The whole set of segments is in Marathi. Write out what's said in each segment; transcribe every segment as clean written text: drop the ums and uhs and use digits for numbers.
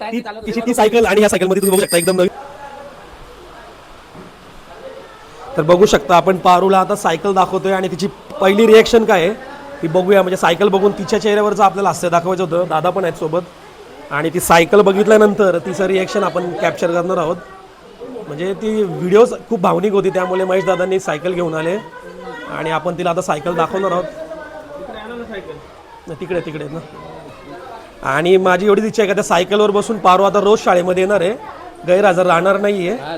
तिची ती सायकल आणि ह्या सायकलमध्ये तुम्ही बघू शकता एकदम नवीन. तर बघू शकता आपण पारूला आता सायकल दाखवतोय आणि तिची पहिली रिॲक्शन काय आहे ती बघूया. म्हणजे सायकल बघून तिच्या चेहऱ्यावरचं आपल्याला हास्य दाखवायचं होतं. दादा पण आहेत सोबत आणि ती सायकल बघितल्यानंतर तिचं रिॲक्शन आपण कॅप्चर करणार आहोत. म्हणजे ती व्हिडिओ खूप भावनिक होती, त्यामुळे महेश दादांनी सायकल घेऊन आले आणि आपण तिला आता सायकल दाखवणार आहोत. तिकडे तिकडे ना. आणि माझी एवढीच इच्छा आहे का त्या सायकलवर बसून पारू आता रोज शाळेमध्ये येणार आहे, गैरहजर राहणार नाही आहे,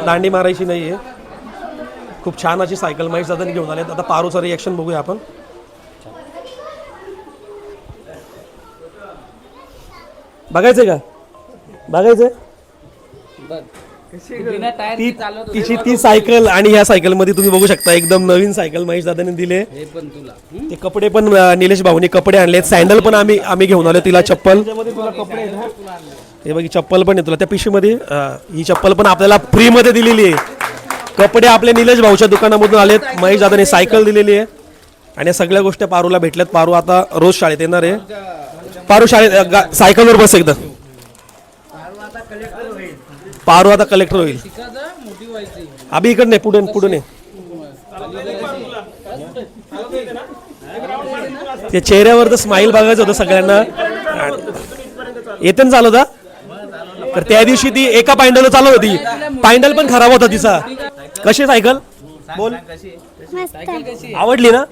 दांडी मारायची नाही आहे. खूप छान अशी सायकल महेश दादांनी घेऊन आले. आता पारूचं रिॲक्शन बघूया आपण. बघायचंय का? बघायचंय तिची ती सायकल आणि ह्या सायकलमध्ये तुम्ही बघू शकता एकदम नवीन सायकल महेश दादांनी दिले. ते कपडे पण निलेश भाऊनी कपडे आणलेत, सँडल पण आम्ही घेऊन आलो तिला. चप्पल हे बघ, चप्पल पण आहे तुला त्या पिशवीमध्ये. ही चप्पल पण आपल्याला फ्रीमध्ये दिलेली आहे. कपडे आपले निलेश भाऊच्या दुकानामधून आलेत, महेश दादांनी सायकल दिलेली आहे आणि या सगळ्या गोष्टी पारूला भेटल्यात. पारू आता रोज शाळेत येणार आहे. पारू शाळेत सायकलवर बस एकदा. पारू आता कलेक्टर होईल. अभि इकडे नाही, पुढे पुढे नाही. त्या चेहऱ्यावर तर स्माइल बघायचं होतं सगळ्यांना. येते ना चालवता. तर त्या दिवशी ती एका पायंडलवर चालवत होती, पायंडल पण खराब होता तिचा. कशी सायकल बोल, आवडली ना?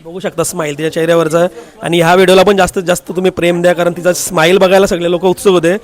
बघू शकता स्माइल तिच्या चेहऱ्यावरचा. आणि ह्या व्हिडिओला पण जास्तीत जास्त तुम्ही प्रेम द्या, कारण तिचा स्माइल बघायला सगळे लोक उत्सुक होते.